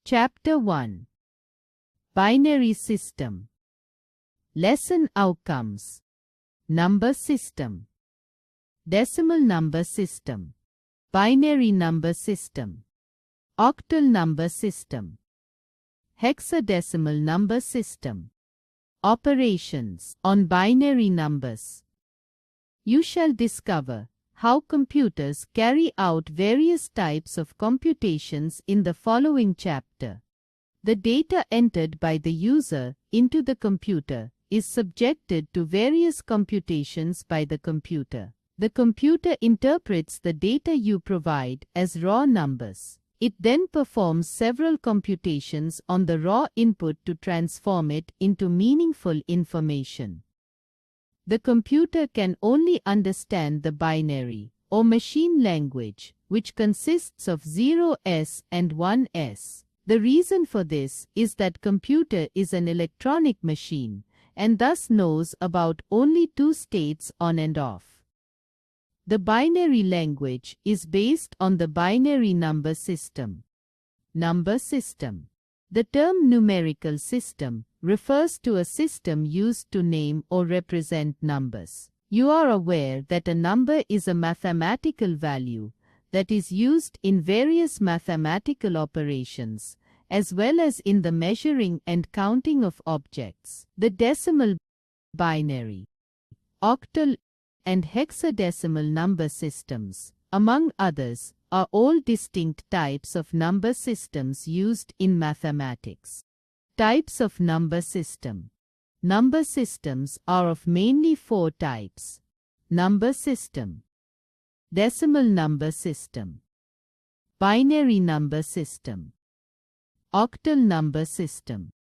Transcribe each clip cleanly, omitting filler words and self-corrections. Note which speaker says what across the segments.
Speaker 1: Chapter 1. Binary System. Lesson Outcomes. Number System. Decimal Number System. Binary Number System. Octal Number System. Hexadecimal Number System. Operations on binary numbers. You shall discover how computers carry out various types of computations in the following chapter. The data entered by the user into the computer is subjected to various computations by the computer. The computer interprets the data you provide as raw numbers. It then performs several computations on the raw input to transform it into meaningful information. The computer can only understand the binary, or machine language, which consists of 0s and 1s. The reason for this is that computer is an electronic machine, and thus knows about only two states on and off. The binary language is based on the binary number system. Number system. The term numerical system refers to a system used to name or represent numbers. You are aware that a number is a mathematical value that is used in various mathematical operations, as well as in the measuring and counting of objects. The decimal, binary, octal, and hexadecimal number systems, among others, are all distinct types of number systems used in mathematics. Types of number system. Number systems are of mainly four types. Number system. Decimal number system. Binary number system. Octal number system.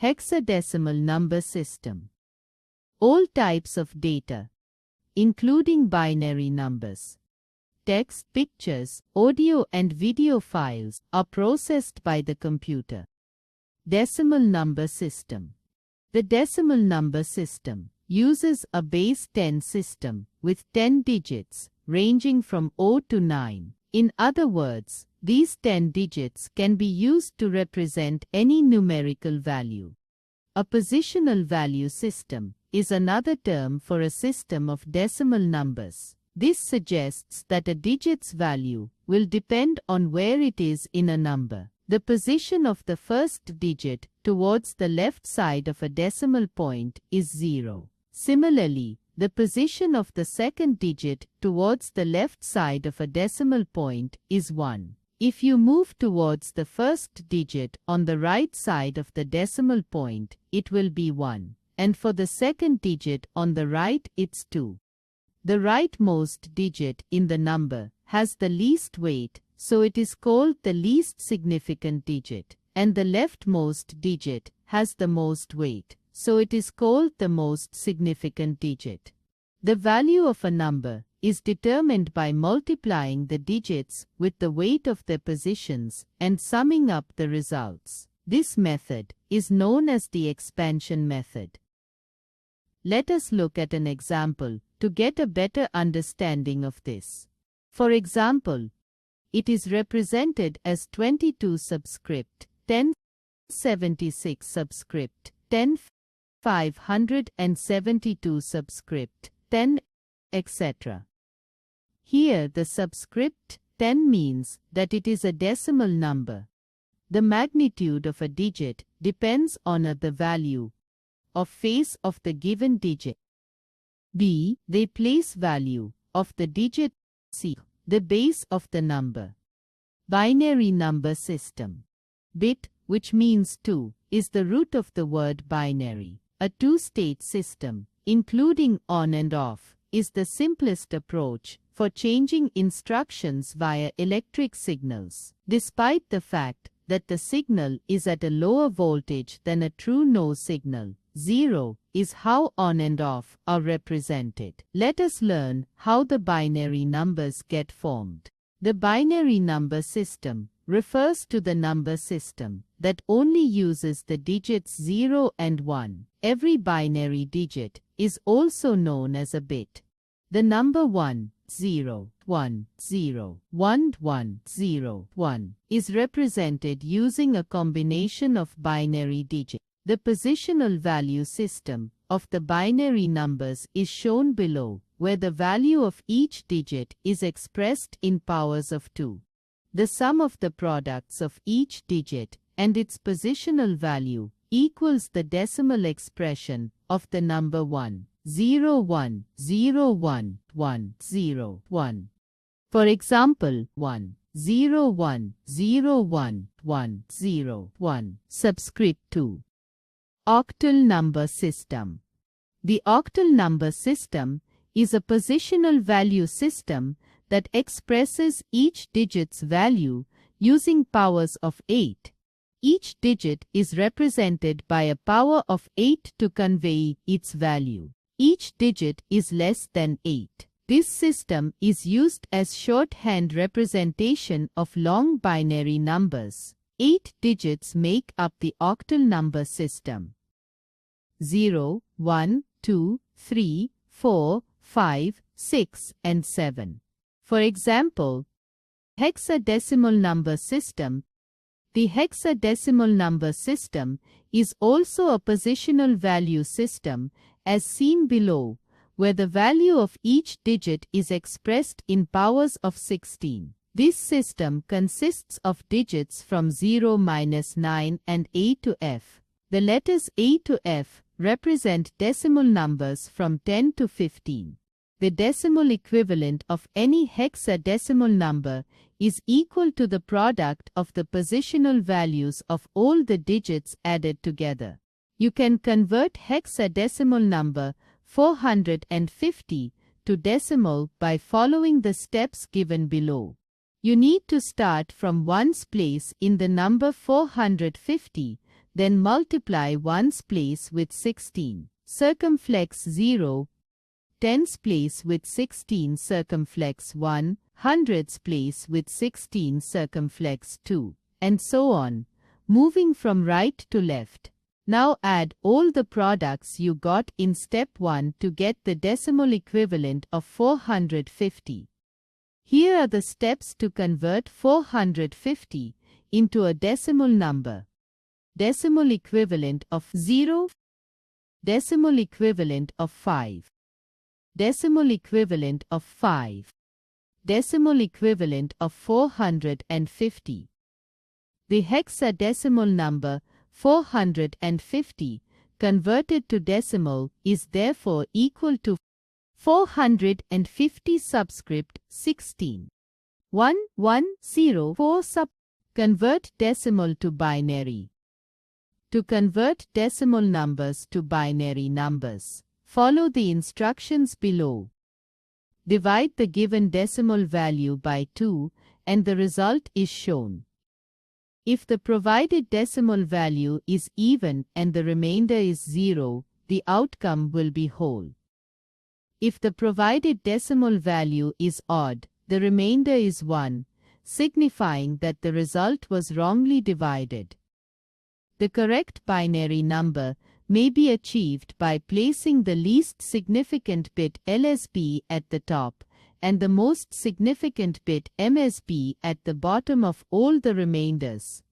Speaker 1: Hexadecimal number system. All types of data, including binary numbers, text, pictures, audio and video files, are processed by the computer. Decimal number system. The decimal number system uses a base 10 system with 10 digits ranging from 0 to 9. In other words, these 10 digits can be used to represent any numerical value. A positional value system is another term for a system of decimal numbers. This suggests that a digit's value will depend on where it is in a number. The position of the first digit towards the left side of a decimal point is 0. Similarly, the position of the second digit towards the left side of a decimal point is 1. If you move towards the first digit on the right side of the decimal point, it will be 1. And for the second digit on the right, it's 2. The rightmost digit in the number has the least weight, so it is called the least significant digit, and the leftmost digit has the most weight, so it is called the most significant digit. The value of a number is determined by multiplying the digits with the weight of their positions and summing up the results. This method is known as the expansion method. Let us look at an example to get a better understanding of this. For example, it is represented as 22 subscript 1076 subscript 10572 subscript 10, etc. Here the subscript 10 means that it is a decimal number. The magnitude of a digit depends on the value of face of the given digit. B. The place value of the digit. C. The base of the number. Binary number system. Bit, which means 2, is the root of the word binary. A two-state system, including on and off, is the simplest approach for changing instructions via electric signals. Despite the fact that the signal is at a lower voltage than a true no signal, 0 is how on and off are represented. Let us learn how the binary numbers get formed. The binary number system refers to the number system that only uses the digits 0 and 1. Every binary digit is also known as a bit. The number 1, 0, 1 0 1 1 0 1 is represented using a combination of binary digits. The positional value system of the binary numbers is shown below, where the value of each digit is expressed in powers of 2. The sum of the products of each digit and its positional value equals the decimal expression of the number 1 0 1 0 1 1 0 1. For example, 1 0 1 0 1 1 0 1. Subscript 2. Octal number system. The octal number system is a positional value system that expresses each digit's value using powers of 8. Each digit is represented by a power of 8 to convey its value. Each digit is less than 8. This system is used as shorthand representation of long binary numbers. 8 digits make up the octal number system. 0, 1, 2, 3, 4, 5, 6, and 7. For example, hexadecimal number system. The hexadecimal number system is also a positional value system, as seen below, where the value of each digit is expressed in powers of 16. This system consists of digits from 0-9 and A to F. The letters A to F represent decimal numbers from 10 to 15. The decimal equivalent of any hexadecimal number is equal to the product of the positional values of all the digits added together. You can convert hexadecimal number 450 to decimal by following the steps given below. You need to start from ones place in the number 450, then multiply ones place with 16, circumflex 0, tens place with 16, circumflex 1, hundreds place with 16, circumflex 2, and so on, moving from right to left. Now add all the products you got in step 1 to get the decimal equivalent of 450. Here are the steps to convert 450 into a decimal number. Decimal equivalent of 0, decimal equivalent of 5, decimal equivalent of 5, decimal equivalent of 450. The hexadecimal number 450 converted to decimal is therefore equal to 450 subscript 16. 1 1 0 4 sub. Convert decimal to binary. To convert decimal numbers to binary numbers, follow the instructions below. Divide the given decimal value by 2 and the result is shown. If the provided decimal value is even and the remainder is 0, the outcome will be whole. If the provided decimal value is odd, the remainder is 1, signifying that the result was wrongly divided. The correct binary number may be achieved by placing the least significant bit LSB at the top and the most significant bit MSB at the bottom of all the remainders.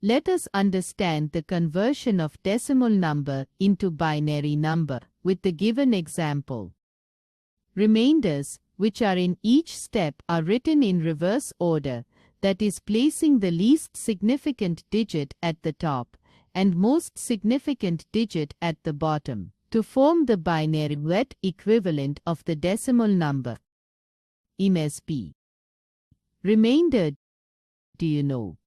Speaker 1: Let us understand the conversion of decimal number into binary number with the given example. Remainders, which are in each step, are written in reverse order, that is, placing the least significant digit at the top and most significant digit at the bottom, to form the binary wet equivalent of the decimal number. MSB. Remainder, do you know?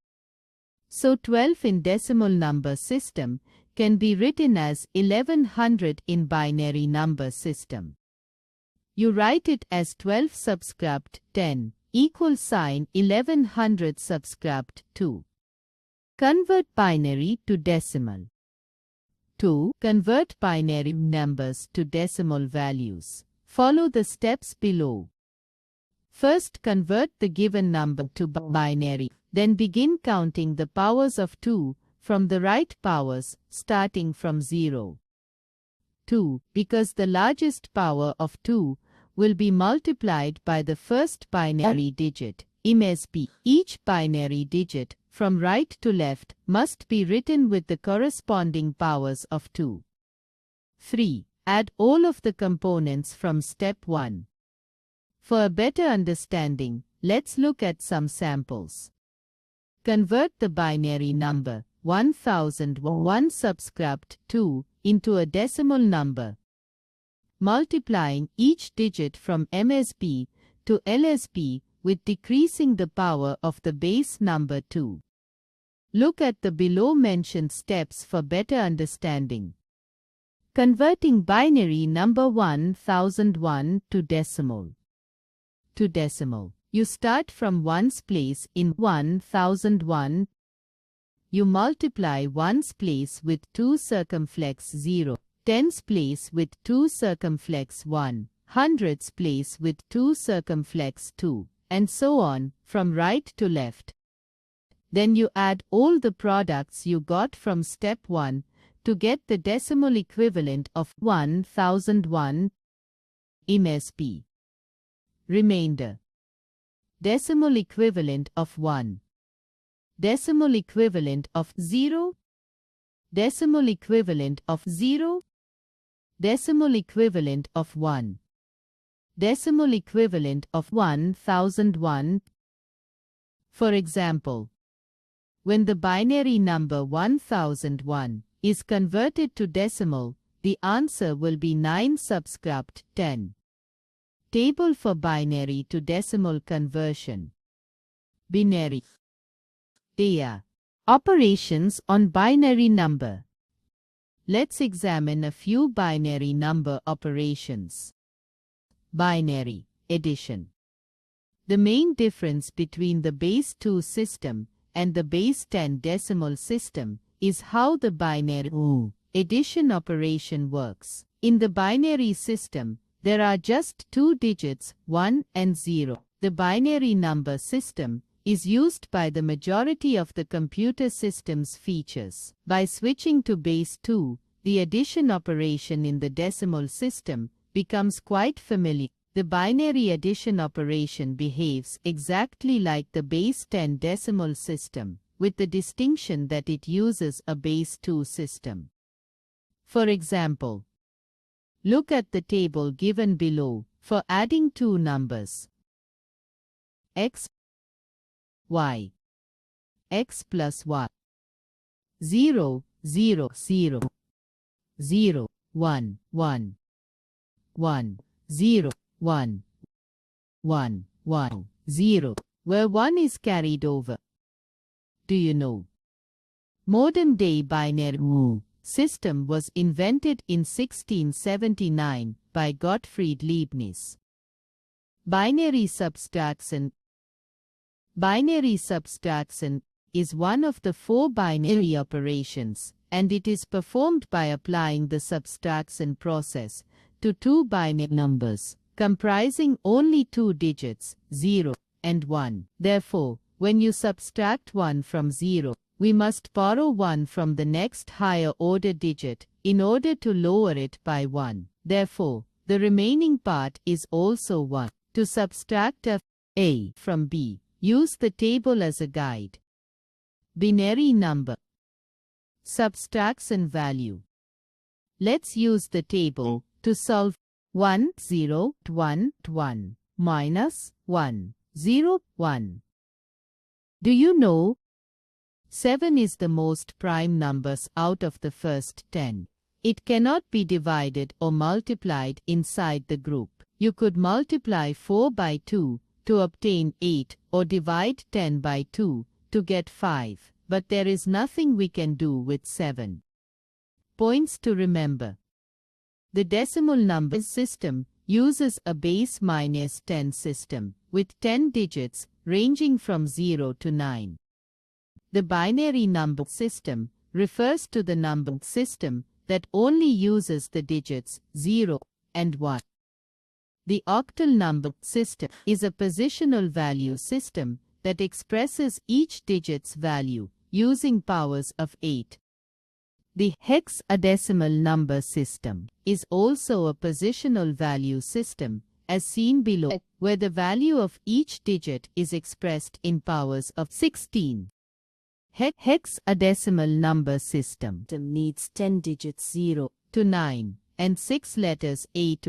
Speaker 1: So 12 in decimal number system can be written as 1100 in binary number system. You write it as 12 subscript 10 equal sign 1100 subscript 2. Convert binary to decimal. 2. Convert binary numbers to decimal values. Follow the steps below. First, convert the given number to binary. Then begin counting the powers of 2 from the right powers, starting from 0. 2. Because the largest power of 2 will be multiplied by the first binary digit, MSB. Each binary digit, from right to left, must be written with the corresponding powers of 2. 3. Add all of the components from step 1. For a better understanding, let's look at some samples. Convert the binary number 1001 subscript 2 into a decimal number, multiplying each digit from MSB to LSB with decreasing the power of the base number 2. Look at the below-mentioned steps for better understanding. Converting binary number 1001 to decimal. You start from ones place in 1001. You multiply ones place with 2 circumflex 0, tens place with 2 circumflex 1, hundreds place with 2 circumflex 2, and so on, from right to left. Then you add all the products you got from step 1 to get the decimal equivalent of 1001 MSB. Remainder. Decimal equivalent of 1. Decimal equivalent of 0. Decimal equivalent of 0. Decimal equivalent of 1. Decimal equivalent of 1001. For example, when the binary number 1001 is converted to decimal, the answer will be 9 subscript 10. Table for binary to decimal conversion. Binary data. Operations on binary number. Let's examine a few binary number operations. Binary addition. The main difference between the base 2 system and the base 10 decimal system is how the binary addition operation works. In the binary system, there are just 2 digits, 1 and 0. The binary number system is used by the majority of the computer system's features. By switching to base 2, the addition operation in the decimal system becomes quite familiar. The binary addition operation behaves exactly like the base 10 decimal system, with the distinction that it uses a base 2 system. For example, look at the table given below for adding two numbers. X, Y. X plus Y. 0, 0, 0. 0, 1, 1. 1, 0, 1. 1, 1, 0. Where 1 is carried over. Do you know? Modern-day binary system was invented in 1679 by Gottfried Leibniz. Binary subtraction. Binary subtraction is one of the 4 binary operations, and it is performed by applying the subtraction process to 2 binary numbers, comprising only 2 digits, 0 and 1. Therefore, when you subtract 1 from 0, we must borrow 1 from the next higher order digit in order to lower it by 1. Therefore, the remaining part is also 1. To subtract A from B, use the table as a guide. Binary number. Subtraction value. Let's use the table to solve 1, 0, 1, 1, minus 1, 0, 1. Do you know? 7 is the most prime numbers out of the first 10. It cannot be divided or multiplied inside the group. You could multiply 4 by 2 to obtain 8 or divide 10 by 2 to get 5, but there is nothing we can do with 7. Points to remember. The decimal number system uses a base minus 10 system with 10 digits ranging from 0 to 9. The binary number system refers to the number system that only uses the digits 0 and 1. The octal number system is a positional value system that expresses each digit's value using powers of 8. The hexadecimal number system is also a positional value system as seen below, where the value of each digit is expressed in powers of 16. Hexadecimal number system needs 10 digits 0 to 9 and 6 letters A to